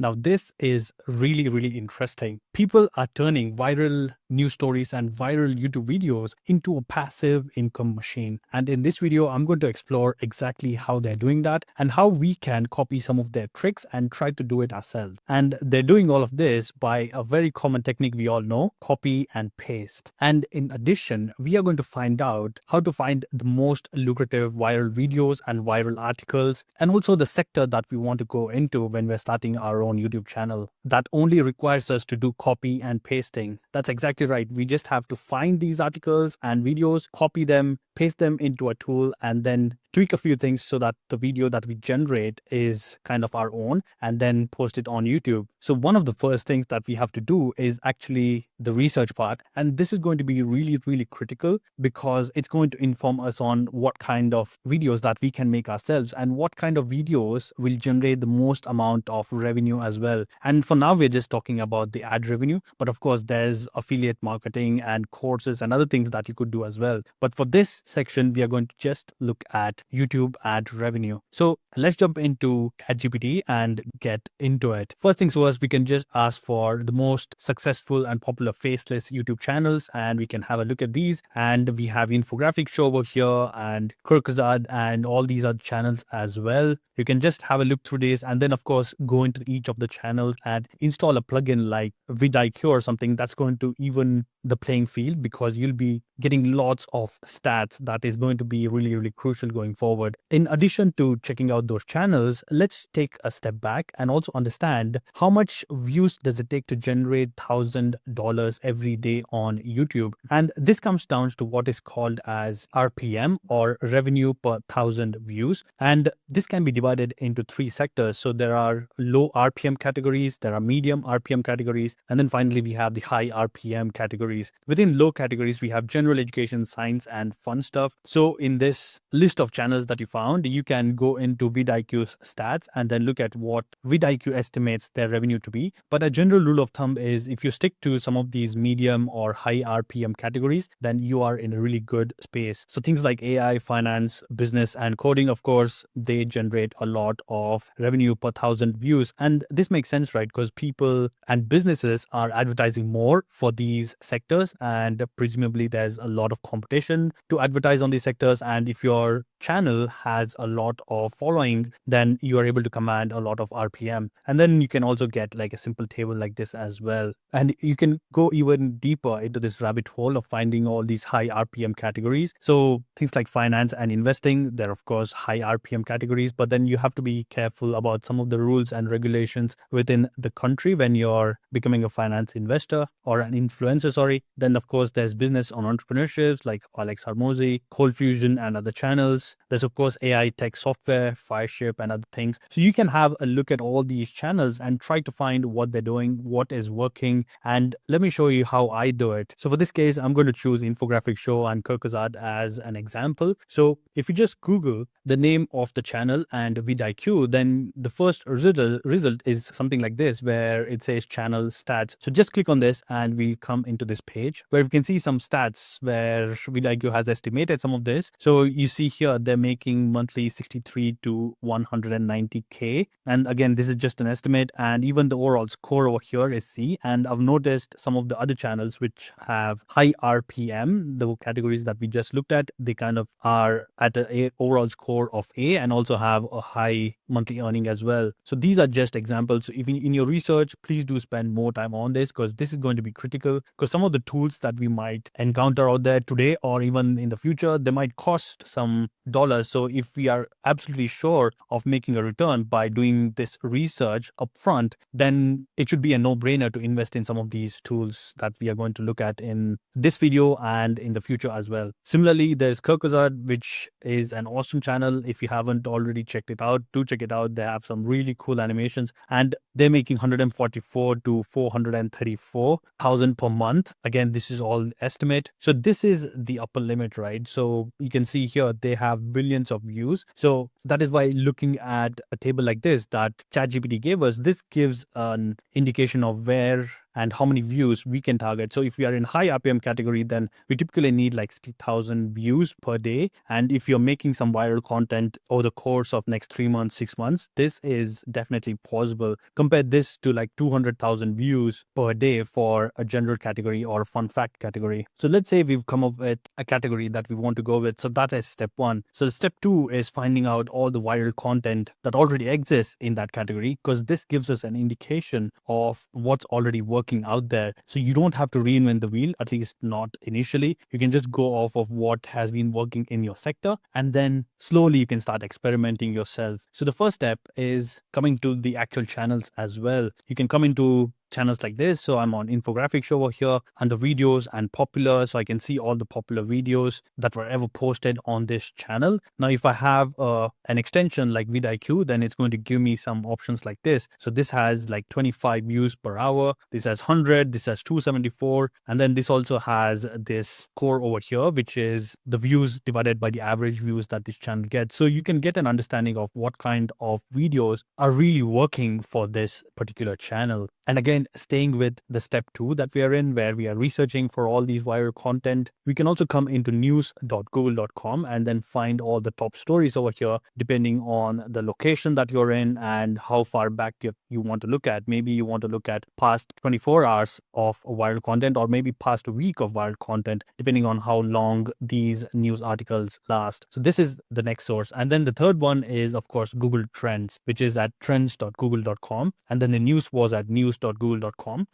Now, this is really, really interesting. People are turning viral news stories and viral YouTube videos into a passive income machine. And in this video, I'm going to explore exactly how they're doing that and how we can copy some of their tricks and try to do it ourselves. And they're doing all of this by a very common technique we all know, copy and paste. And in addition, we are going to find out how to find the most lucrative viral videos and viral articles, and also the sector that we want to go into when we're starting our own YouTube channel. That only requires us to do copy and pasting. That's exactly right. We just have to find these articles and videos, copy them, paste them into a tool, and then tweak a few things so that the video that we generate is kind of our own, and then post it on YouTube. So one of the first things that we have to do is actually the research part. And this is going to be really, really critical because it's going to inform us on what kind of videos that we can make ourselves and what kind of videos will generate the most amount of revenue as well. And for now, we're just talking about the ad revenue, but of course, there's affiliate marketing and courses and other things that you could do as well. But for this section, we are going to just look at YouTube ad revenue. So let's jump into ChatGPT and get into it. First things first, we can just ask for the most successful and popular faceless YouTube channels, and we can have a look at these. And we have Infographic Show over here and Kurkazad and all these other channels as well. You can just have a look through this and then of course go into each of the channels and install a plugin like vidIQ or something that's going to even the playing field, because you'll be getting lots of stats that is going to be really, really crucial going forward. In addition to checking out those channels, let's take a step back and also understand how much views does it take to generate $1,000 every day on YouTube. And this comes down to what is called as RPM, or revenue per 1,000 views. And this can be divided into three sectors. So there are low RPM categories, there are medium RPM categories, and then finally we have the high RPM categories. Within low categories, we have general education, science, and fun stuff. So in this list of channels that you found, you can go into vidIQ's stats and then look at what vidIQ estimates their revenue to be. But a general rule of thumb is if you stick to some of these medium or high RPM categories, then you are in a really good space. So things like AI, finance, business, and coding, of course, they generate a lot of revenue per 1,000 views. And this makes sense, right? Because people and businesses are advertising more for these sectors, and presumably there's a lot of competition to advertise on these sectors. And if your channel has a lot of following, then you are able to command a lot of RPM. And then you can also get like a simple table like this as well. And you can go even deeper into this rabbit hole of finding all these high RPM categories. So things like finance and investing, they're of course high RPM categories, but then you have to be careful about some of the rules and regulations within the country when you're becoming a finance investor or an influencer, sorry. Then of course there's business on entrepreneurships like Alex Harmozy, Cold Fusion, and other channels. There's of course AI tech software, Fireship, and other things. So you can have a look at all these channels and try to find what they're doing, what is working. And let me show you how I do it. So for this case, I'm going to choose Infographic Show and Kurkazad as an example. So if you just Google the name of the channel and vidIQ, then the first result is something like this, where it says channel stats. So just click on this and we'll come into this page where we can see some stats where vidIQ has estimated some of this. So you see here, they're making monthly 63 to 190K. And again, this is just an estimate. And even the overall score over here is C. And I've noticed some of the other channels which have high RPM, the categories that we just looked at, they kind of are at an overall score of A and also have a high monthly earning as well. So these are just examples. So if in your research, please do spend more time on this, because this is going to be critical, because some of the tools that we might encounter out there today or even in the future, they might cost some dollars. So if we are absolutely sure of making a return by doing this research upfront, then it should be a no-brainer to invest in some of these tools that we are going to look at in this video and in the future as well. Similarly, there's Kurkazad, which is an awesome channel. If you haven't already checked it out, do check it out. They have some really cool animations and they're making 144 to 434,000 per month. Again, this is all estimate. So this is the upper limit, right? So you can see here, they have billions of views. So that is why looking at a table like this that ChatGPT gave us, this gives an indication of where and how many views we can target. So if we are in high RPM category, then we typically need like 60,000 views per day. And if you're making some viral content over the course of next 3 months, 6 months, this is definitely possible. Compare this to like 200,000 views per day for a general category or a fun fact category. So let's say we've come up with a category that we want to go with. So that is step one. So step two is finding out all the viral content that already exists in that category, because this gives us an indication of what's already working out there. So you don't have to reinvent the wheel, at least not initially. You can just go off of what has been working in your sector, and then slowly you can start experimenting yourself. So the first step is coming to the actual channels as well. You can come into channels like this. So I'm on infographic show over here under videos and popular. So I can see all the popular videos that were ever posted on this channel. Now, if I have an extension like vidIQ, then it's going to give me some options like this. So this has like 25 views per hour. This has 100, this has 274. And then this also has this score over here, which is the views divided by the average views that this channel gets. So you can get an understanding of what kind of videos are really working for this particular channel. And again, staying with the step two that we are in, where we are researching for all these viral content, we can also come into news.google.com and then find all the top stories over here, depending on the location that you're in and how far back you want to look at. Maybe you want to look at past 24 hours of viral content, or maybe past a week of viral content, depending on how long these news articles last. So this is the next source. And then the third one is, of course, Google Trends, which is at trends.google.com. And then the news was at news.google.com.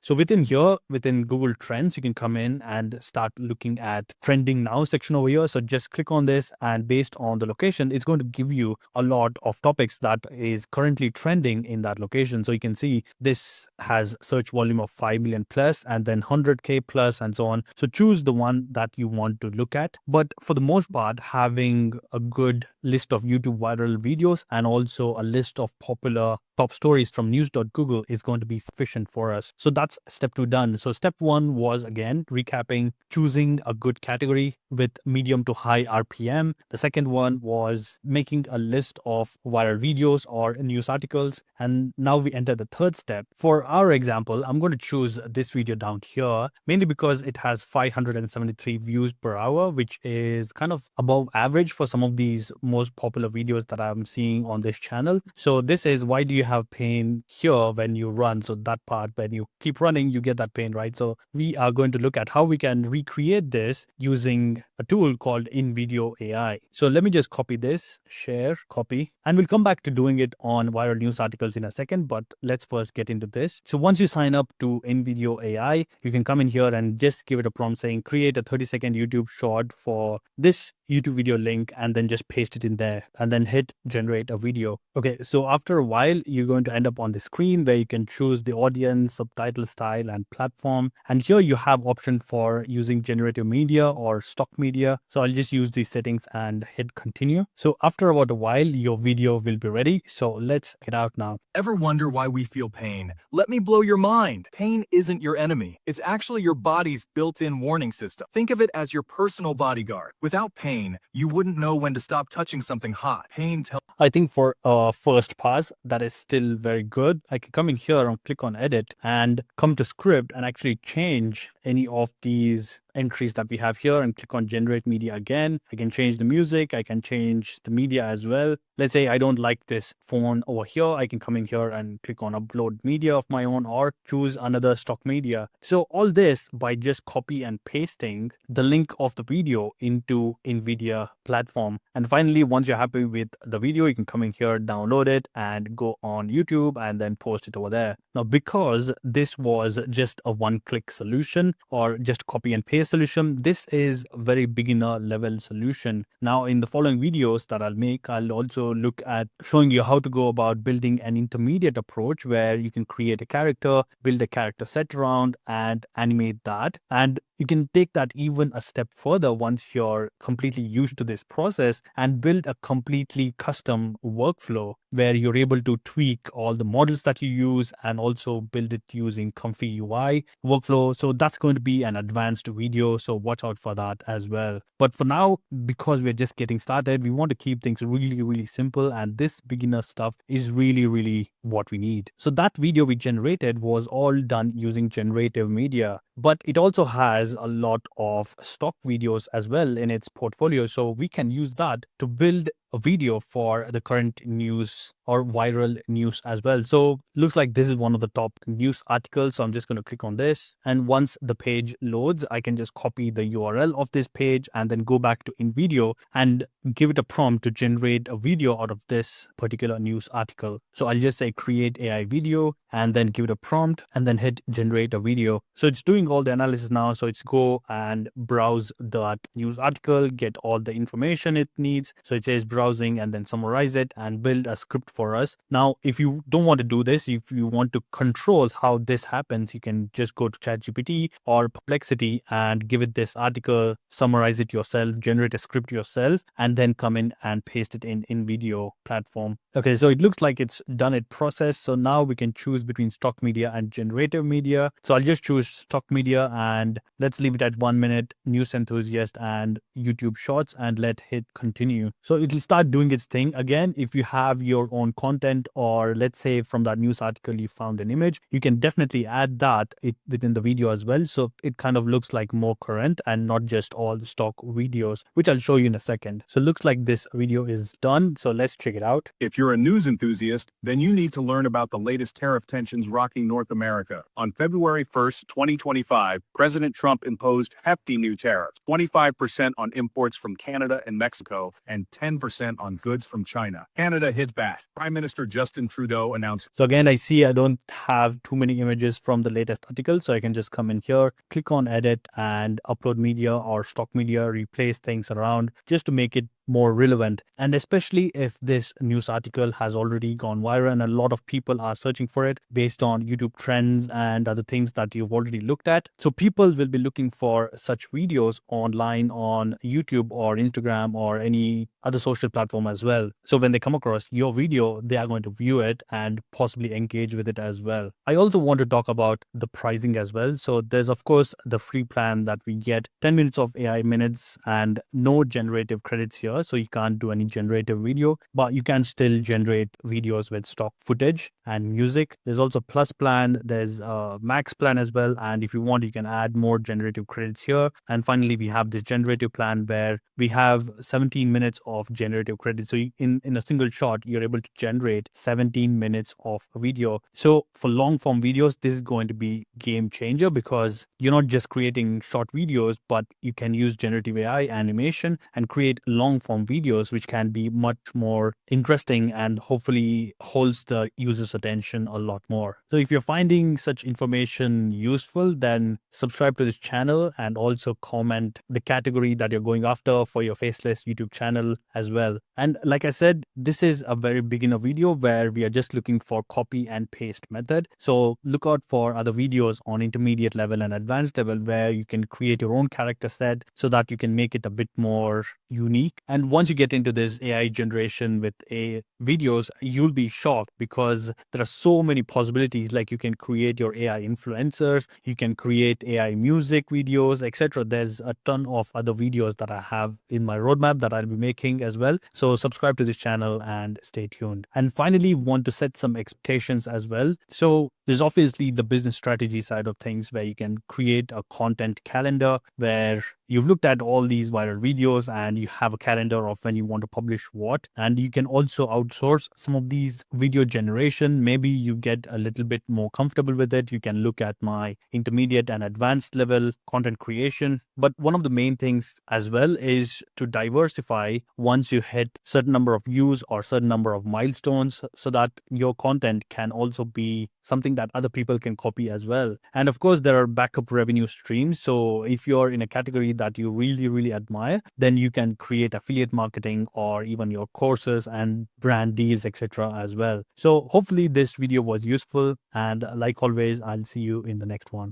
So within here, within Google Trends, you can come in and start looking at trending now section over here. So just click on this, and based on the location, it's going to give you a lot of topics that is currently trending in that location. So you can see this has search volume of 5 million plus, and then 100K plus, and so on. So choose the one that you want to look at. But for the most part, having a good list of YouTube viral videos and also a list of popular top stories from news.google is going to be sufficient for us. So that's step two done. So step one was, again, recapping, choosing a good category with medium to high RPM. The second one was making a list of viral videos or news articles. And now we enter the third step. For our example, I'm going to choose this video down here, mainly because it has 573 views per hour, which is kind of above average for some of these most popular videos that I'm seeing on this channel. So this is, why do you have pain here when you run? So that part, when you keep running, you get that pain, right? So we are going to look at how we can recreate this using a tool called InVideo AI. So let me just copy this, share, copy, and we'll come back to doing it on viral news articles in a second, but let's first get into this. So once you sign up to InVideo AI, you can come in here and just give it a prompt saying, create a 30-second YouTube short for this YouTube video link, and then just paste it in there and then hit generate a video. Okay, so after a while, you're going to end up on the screen where you can choose the audience, subtitle style, and platform. And here you have option for using generative media or stock media. So I'll just use these settings and hit continue. So after about a while, your video will be ready. So let's get out now. Ever wonder why we feel pain? Let me blow your mind. Pain isn't your enemy. It's actually your body's built-in warning system. Think of it as your personal bodyguard. Without pain, you wouldn't know when to stop touching something hot. Pain tells I think for first pass, that is still very good. I can come in here and click on edit and come to script and actually change any of these entries that we have here and click on generate media again. I can change the music. I can change the media as well. Let's say I don't like this phone over here. I can come in here and click on upload media of my own or choose another stock media. So all this by just copy and pasting the link of the video into NVIDIA platform. And finally, once you're happy with the video, you can come in here, download it and go on YouTube and then post it over there. Now, because this was just a one-click solution or just copy and paste solution, this is a very beginner level solution. Now, in the following videos that I'll make, I'll also look at showing you how to go about building an intermediate approach where you can create a character, build a character set around and animate that. And you can take that even a step further once you're completely used to this process and build a completely custom workflow where you're able to tweak all the models that you use and also build it using Comfy UI workflow. So that's going to be an advanced video. So watch out for that as well. But for now, because we're just getting started, we want to keep things really, really simple. And this beginner stuff is really, really what we need. So that video we generated was all done using generative media, but it also has a lot of stock videos as well in its portfolio. So we can use that to build a video for the current news or viral news as well. So looks like this is one of the top news articles. So I'm just going to click on this. And once the page loads, I can just copy the URL of this page and then go back to InVideo and give it a prompt to generate a video out of this particular news article. So I'll just say create AI video and then give it a prompt and then hit generate a video. So it's doing all the analysis now. So it's go and browse that news article, get all the information it needs. So it says browsing and then summarize it and build a script for us. Now, if you don't want to do this, if you want to control how this happens, you can just go to ChatGPT or Perplexity and give it this article, summarize it yourself, generate a script yourself, and then come in and paste it in video platform. Okay, so it looks like it's done it process. So now we can choose between stock media and generative media. So I'll just choose stock media and let's leave it at 1 minute, news enthusiast and YouTube shorts, and let hit continue. So it'll start doing its thing. Again, if you have your own content, or let's say from that news article you found an image, you can definitely add that within the video as well. So it kind of looks like more current and not just all the stock videos, which I'll show you in a second. So it looks like this video is done. So let's check it out. If you're a news enthusiast, then you need to learn about the latest tariff tensions rocking North America. On February 1st, 2025, President Trump imposed hefty new tariffs, 25% on imports from Canada and Mexico and 10% on goods from China. Canada hit back. Prime Minister Justin Trudeau announced. So again, I see I don't have too many images from the latest article. So I can just come in here, click on edit and upload media or stock media, replace things around just to make it more relevant. And especially if this news article has already gone viral and a lot of people are searching for it based on YouTube trends and other things that you've already looked at. So people will be looking for such videos online on YouTube or Instagram or any other social platform as well. So when they come across your video, they are going to view it and possibly engage with it as well. I also want to talk about the pricing as well. So there's of course the free plan that we get 10 minutes of AI minutes and no generative credits here. So you can't do any generative video, but you can still generate videos with stock footage and music. There's also plus plan, there's a max plan as well. And if you want, you can add more generative credits here. And finally, we have this generative plan where we have 17 minutes of generative credits. So in a single shot, you're able to generate 17 minutes of a video. So for long form videos, this is going to be game changer because you're not just creating short videos, but you can use generative AI animation and create long form videos, which can be much more interesting and hopefully holds the user's attention a lot more. So if you're finding such information useful, then subscribe to this channel and also comment the category that you're going after for your faceless YouTube channel as well. And like I said, this is a very beginner video where we are just looking for copy and paste method. So look out for other videos on intermediate level and advanced level where you can create your own character set so that you can make it a bit more unique. And once you get into this AI generation with videos, you'll be shocked because there are so many possibilities. Like you can create your AI influencers, you can create AI music videos, etc. There's a ton of other videos that I have in my roadmap that I'll be making as well. So subscribe to this channel and stay tuned. And finally, want to set some expectations as well. So there's obviously the business strategy side of things where you can create a content calendar where you've looked at all these viral videos and you have a calendar of when you want to publish what. And you can also outsource some of these video generation. Maybe you get a little bit more comfortable with it. You can look at my intermediate and advanced level content creation. But one of the main things as well is to diversify once you hit certain number of views or certain number of milestones so that your content can also be something that other people can copy as well. And of course, there are backup revenue streams. So if you're in a category that you really, really admire, then you can create affiliate marketing or even your courses and brand deals, etc. as well. So hopefully this video was useful. And like always, I'll see you in the next one.